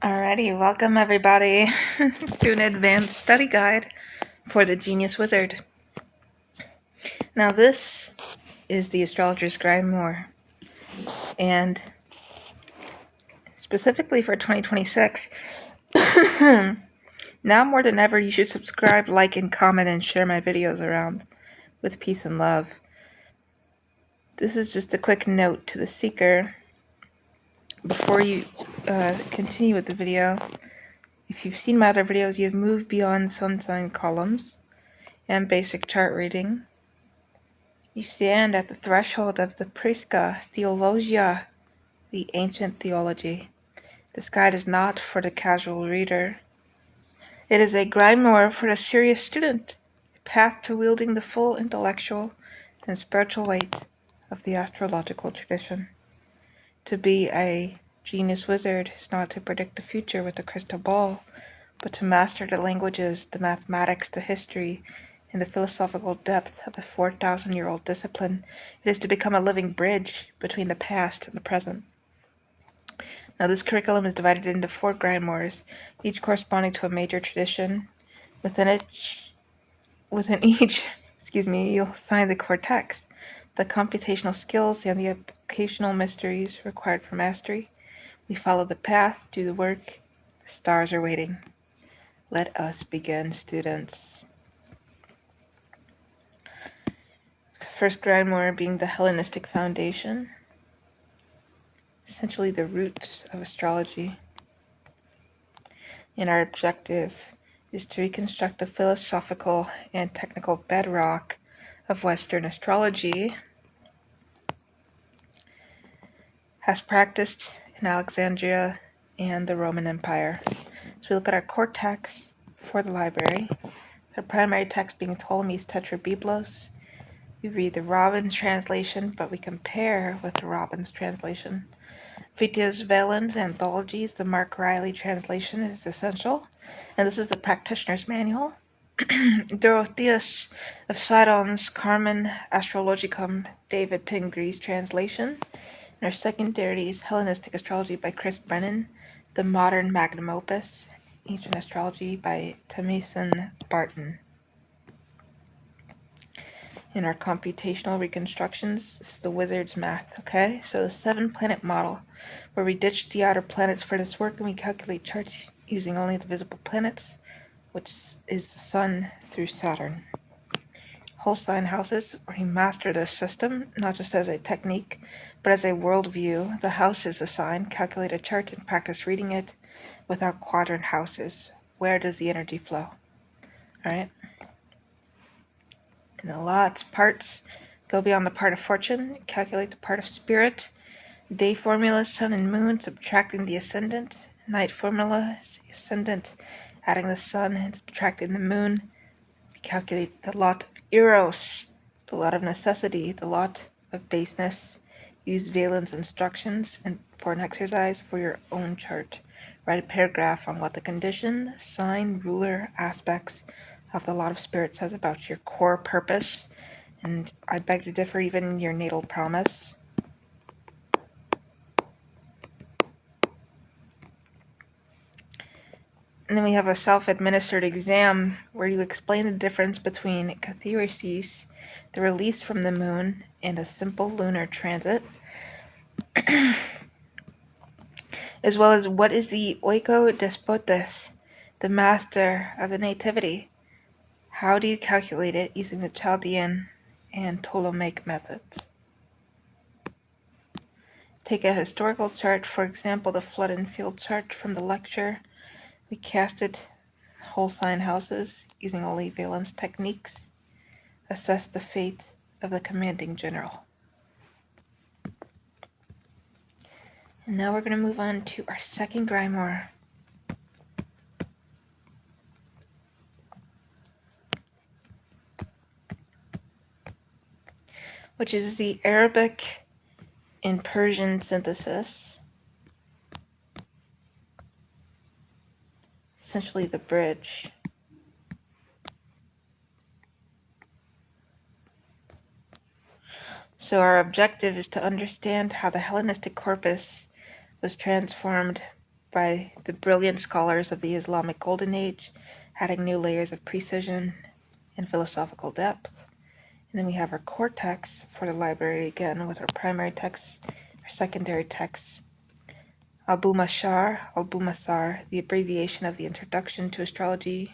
Alrighty, welcome everybody to an advanced study guide for the Genius Wizard. Now this is the Astrologer's Grimoire, and specifically for 2026, now more than ever you should subscribe, like, and comment and share my videos around with peace and love. This is just a quick note to the seeker before you continue with the video. If you've seen my other videos, you've moved beyond sun sign columns and basic chart reading. You stand at the threshold of the Prisca Theologia, the ancient theology. This guide is not for the casual reader. It is a grimoire for the serious student, a path to wielding the full intellectual and spiritual weight of the astrological tradition. To be a genius wizard is not to predict the future with a crystal ball, but to master the languages, the mathematics, the history, and the philosophical depth of a 4,000-year-old discipline. It is to become a living bridge between the past and the present. Now, this curriculum is divided into 4 grimoires, each corresponding to a major tradition. Within each, you'll find the core text, the computational skills, and the applicational mysteries required for mastery. We follow the path, do the work. The stars are waiting. Let us begin, students. The first grimoire being the Hellenistic foundation, essentially the roots of astrology. And our objective is to reconstruct the philosophical and technical bedrock of Western astrology, as practiced in Alexandria and the Roman Empire. So we look at our core texts for the library, the primary text being Ptolemy's Tetrabiblos. We read the Robbins translation, but we compare with the Robbins translation. Vitus Velen's anthologies, the Mark Riley translation is essential, and this is the practitioner's manual. Dorotheus of Sidon's Carmen Astrologicum, David Pingree's translation. And our secondary is Hellenistic Astrology by Chris Brennan, the modern magnum opus, Ancient Astrology by Tamison Barton. In our computational reconstructions, this is the wizard's math, okay? So the 7-planet model, where we ditch the outer planets for this work and we calculate charts using only the visible planets, which is the Sun through Saturn. Whole sign houses, where we master this system, not just as a technique, but as a worldview. The house is the sign, calculate a chart and practice reading it without quadrant houses. Where does the energy flow? All right? And the lots, parts, go beyond the part of fortune, calculate the part of spirit. Day formula, sun and moon, subtracting the ascendant. Night formula is the ascendant, adding the sun and subtracting the moon. We calculate the lot of eros, the lot of necessity, the lot of baseness. Use Valen's instructions and for an exercise for your own chart. Write a paragraph on what the condition, sign, ruler, aspects of the lot of spirit says about your core purpose, and I beg to differ, even your natal promise. And then we have a self-administered exam where you explain the difference between katharesis, the release from the moon, and a simple lunar transit, as well as what is the oiko despotes, the master of the nativity. How do you calculate it using the Chaldean and Ptolemaic methods? Take a historical chart, for example, the flood and field chart from the lecture. We cast it whole sign houses using only Valen's techniques. Assess the fate of the commanding general. And now we're going to move on to our second grimoire, which is the Arabic and Persian synthesis, essentially the bridge. So our objective is to understand how the Hellenistic corpus was transformed by the brilliant scholars of the Islamic Golden Age, adding new layers of precision and philosophical depth. And then we have our core text for the library again with our primary text, our secondary text. Abu Masar, the abbreviation of the Introduction to Astrology,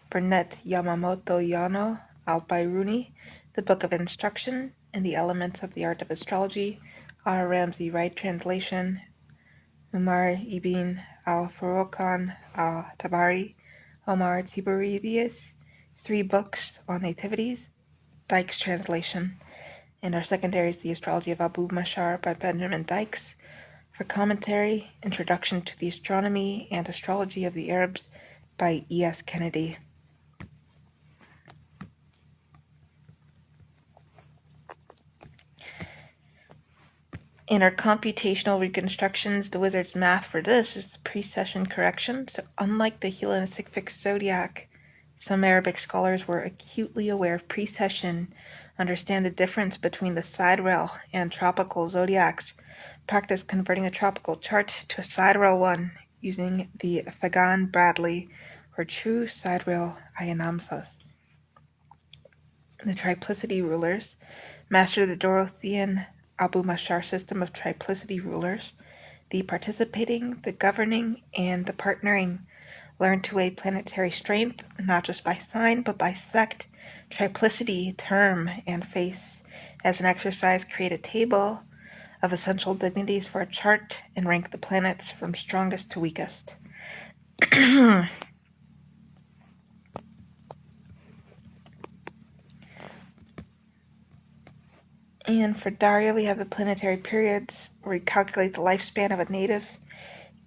Burnett Yamamoto Yano al-Biruni, the Book of Instruction and the Elements of the Art of Astrology, R. Ramsey Wright translation, Umar ibn al-Furqan al-Tabari, Omar Tiberides, 3 books on nativities, Dykes translation, and our secondary is The Astrology of Abu Mashar by Benjamin Dykes. For commentary, Introduction to the Astronomy and Astrology of the Arabs by E.S. Kennedy. In our computational reconstructions, the wizard's math for this is precession correction. So unlike the Hellenistic fixed zodiac, some Arabic scholars were acutely aware of precession, understand the difference between the sidereal and tropical zodiacs, practice converting a tropical chart to a sidereal one using the Fagan-Bradley or true sidereal Ayanamsas. The triplicity rulers master the Dorothean Abu Mashar system of triplicity rulers, the participating, the governing, and the partnering. Learn to weigh planetary strength, not just by sign, but by sect, triplicity, term, and face. As an exercise, create a table of essential dignities for a chart and rank the planets from strongest to weakest. And for Daria, we have the planetary periods, where we calculate the lifespan of a native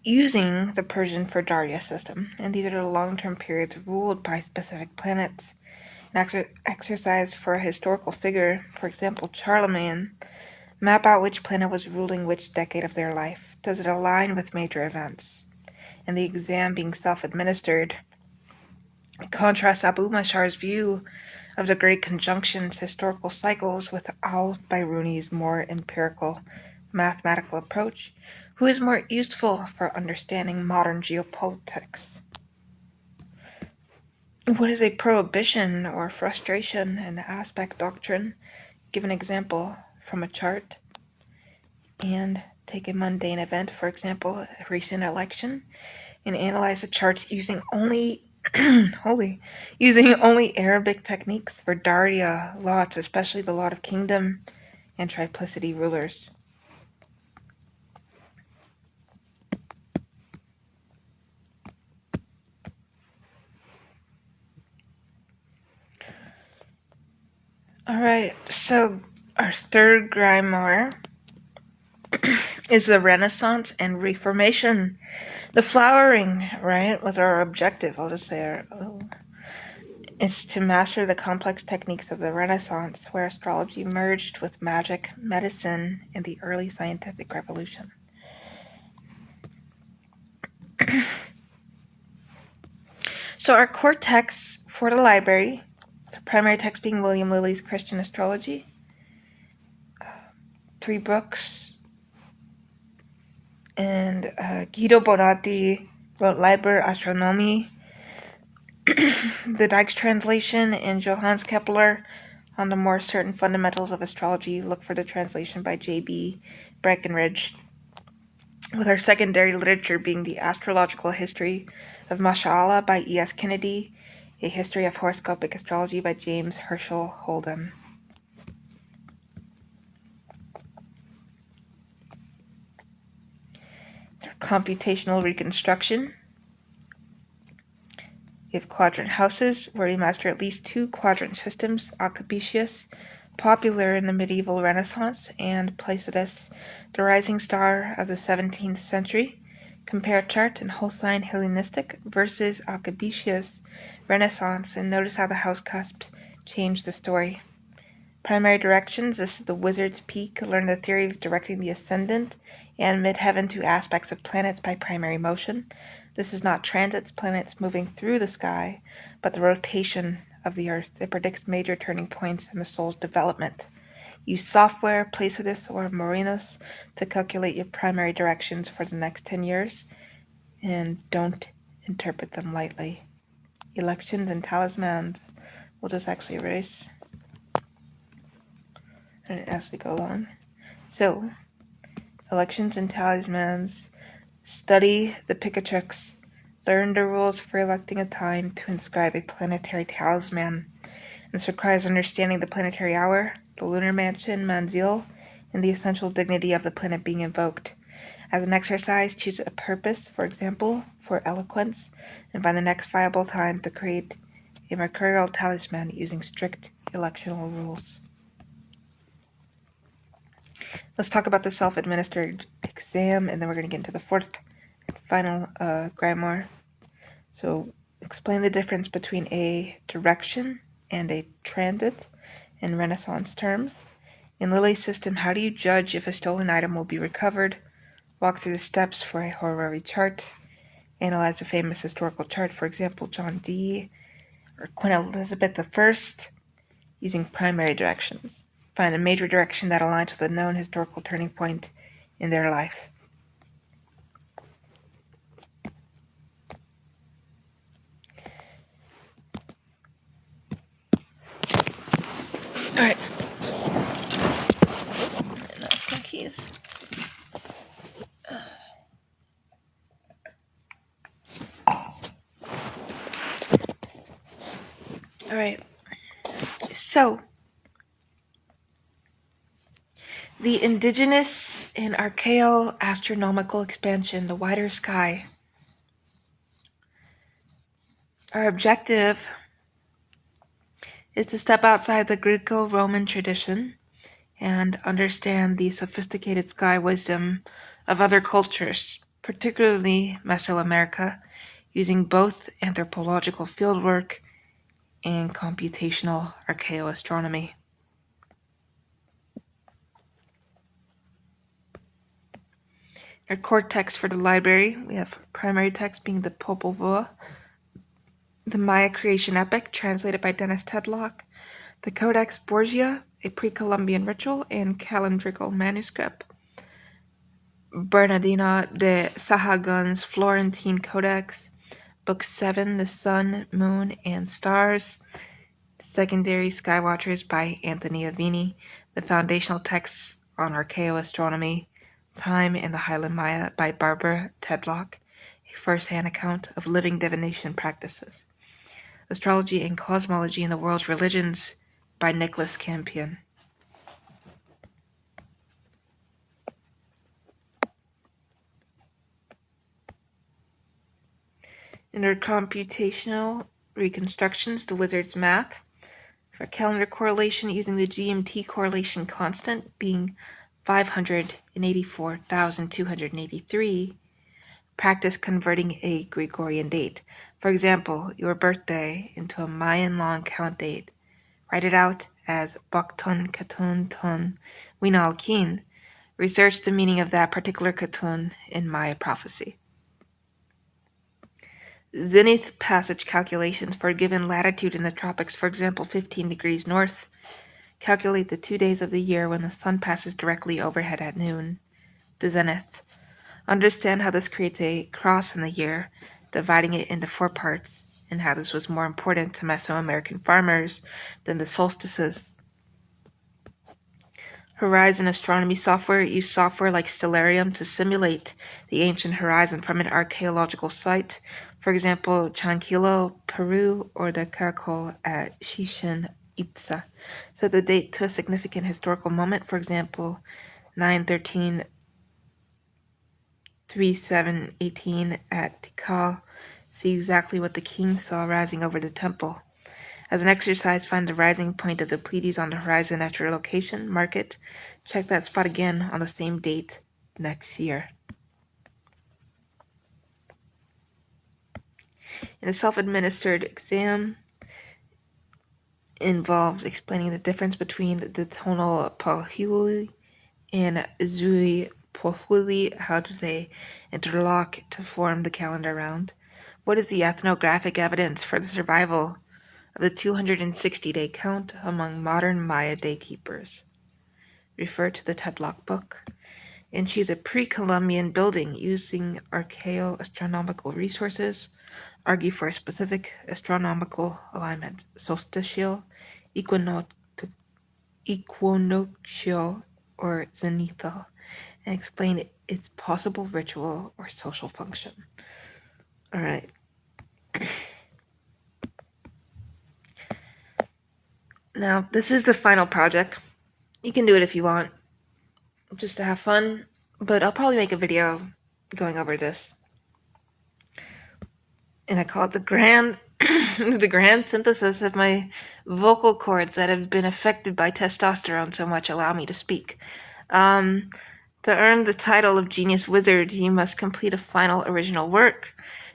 using the Persian for Daria system. And these are the long-term periods ruled by specific planets. An exercise for a historical figure, for example, Charlemagne, map out which planet was ruling which decade of their life. Does it align with major events? And the exam being self-administered. Contrast Abu Mashar's view of the Great Conjunctions historical cycles with al-Biruni's more empirical mathematical approach. Who is more useful for understanding modern geopolitics? What is a prohibition or frustration in aspect doctrine? Give an example from a chart. And take a mundane event, for example, a recent election, and analyze the charts using only using only Arabic techniques for Daria lots, especially the lot of kingdom and triplicity rulers. Alright, so our third grimoire is the Renaissance and Reformation. The flowering, right, with our objective, I'll just say is to master the complex techniques of the Renaissance, where astrology merged with magic, medicine, and the early scientific revolution. So our core texts for the library, the primary text being William Lilly's Christian Astrology, 3 books, and Guido Bonatti wrote Liber Astronomie, the Dykes translation, and Johannes Kepler on the more certain fundamentals of astrology. Look for the translation by J.B. Breckenridge, with our secondary literature being the Astrological History of Mashallah by E.S. Kennedy, a History of Horoscopic Astrology by James Herschel Holden. Computational reconstruction. We have quadrant houses, where we master at least 2 quadrant systems, Alcabitius, popular in the medieval Renaissance, and Placidus, the rising star of the 17th century. Compare chart and whole sign Hellenistic versus Alcabitius, Renaissance, and notice how the house cusps change the story. Primary directions, this is the wizard's peak. Learn the theory of directing the ascendant and midheaven to aspects of planets by primary motion. This is not transits, planets moving through the sky, but the rotation of the earth. It predicts major turning points in the soul's development. Use software, Placidus or Morinos, to calculate your primary directions for the next 10 years. and don't interpret them lightly. Elections and talismans. We'll just actually erase as we go along. So, elections and talismans. Study the Picatrix. Learn the rules for electing a time to inscribe a planetary talisman. This requires understanding the planetary hour, the lunar mansion, Manzil, and the essential dignity of the planet being invoked. As an exercise, choose a purpose, for example, for eloquence, and find the next viable time to create a mercurial talisman using strict electional rules. Let's talk about the self-administered exam, and then we're going to get into the fourth and final grimoire. So, explain the difference between a direction and a transit in Renaissance terms. In Lily's system, how do you judge if a stolen item will be recovered? Walk through the steps for a horary chart. Analyze a famous historical chart, for example, John Dee or Queen Elizabeth I, using primary directions. Find a major direction that aligns with a known historical turning point in their life. Alright. Some keys. Alright. So, the indigenous and archaeo-astronomical expansion, the wider sky. Our objective is to step outside the Greco-Roman tradition and understand the sophisticated sky wisdom of other cultures, particularly Mesoamerica, using both anthropological fieldwork and computational archaeoastronomy. Our core text for the library, we have primary text being the Popol Vuh, the Maya creation epic translated by Dennis Tedlock, the Codex Borgia, a pre-Columbian ritual and calendrical manuscript, Bernardino de Sahagun's Florentine Codex, Book 7, The Sun, Moon, and Stars, Secondary Skywatchers by Anthony Avini, the foundational texts on archaeoastronomy, Time in the Highland Maya by Barbara Tedlock, a first-hand account of living divination practices, Astrology and Cosmology in the World's Religions by Nicholas Campion. In our computational reconstructions, the wizard's math, for calendar correlation using the GMT correlation constant being 584,283, practice converting a Gregorian date. For example, your birthday into a Mayan long count date. Write it out as Baktun Katun Tun Winal Kin. Research the meaning of that particular Katun in Maya prophecy. Zenith passage calculations for a given latitude in the tropics, for example, 15 degrees north. Calculate the 2 days of the year when the sun passes directly overhead at noon, the zenith. Understand how this creates a cross in the year, dividing it into 4 parts, and how this was more important to Mesoamerican farmers than the solstices. Horizon astronomy software used software like Stellarium to simulate the ancient horizon from an archaeological site, for example, Chanquillo, Peru, or the Caracol at Chichen Itza. Set the date to a significant historical moment, for example, 9/13/37/18 at Tikal. See exactly what the king saw rising over the temple. As an exercise, find the rising point of the Pleiades on the horizon at your location, mark it, check that spot again on the same date next year. In a self-administered exam, involves explaining the difference between the tonal pohuli and zui pohuli. How do they interlock to form the calendar round? What is the ethnographic evidence for the survival of the 260-day count among modern Maya daykeepers? Refer to the Tedlock book. and she's a pre-Columbian building using archaeo-astronomical resources, argue for a specific astronomical alignment, solstitial, equinoctial, or zenithal, and explain its possible ritual or social function. All right. Now, this is the final project. You can do it if you want, just to have fun, but I'll probably make a video going over this. And I call it the grand the grand synthesis of my vocal cords that have been affected by testosterone so much allow me to speak. To earn the title of Genius Wizard, you must complete a final original work.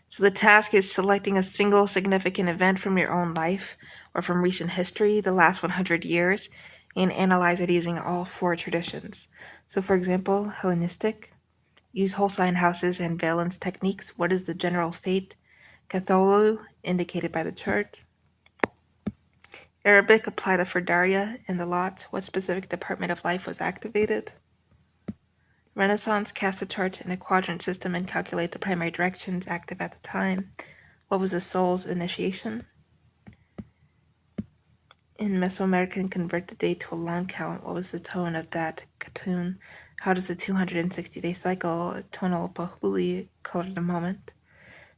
So the task is selecting a single significant event from your own life or from recent history, the last 100 years, and analyze it using all 4 traditions. So for example, Hellenistic, use whole sign houses and valence techniques. What is the general fate? Cthulhu, indicated by the chart. Arabic, apply the Ferdaria and the lot. What specific department of life was activated? Renaissance, cast the chart in a quadrant system and calculate the primary directions active at the time. What was the soul's initiation? In Mesoamerican, convert the date to a long count. What was the tone of that cartoon? How does the 260-day cycle, tonal Bahuli, color the moment?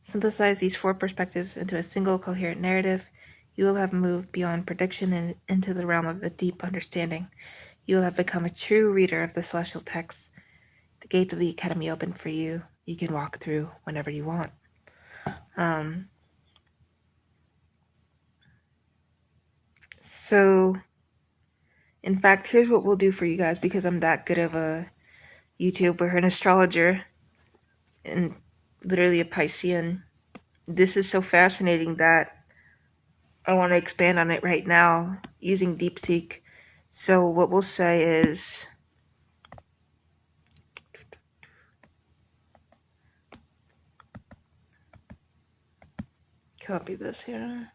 Synthesize these 4 perspectives into a single coherent narrative. You will have moved beyond prediction and into the realm of a deep understanding. You will have become a true reader of the celestial texts. The gates of the Academy open for you. You can walk through whenever you want. So, in fact, here's what we'll do for you guys, because I'm that good of a YouTuber, an astrologer, and literally a Piscean. This is so fascinating that I want to expand on it right now using DeepSeek. So what we'll say is, copy this here.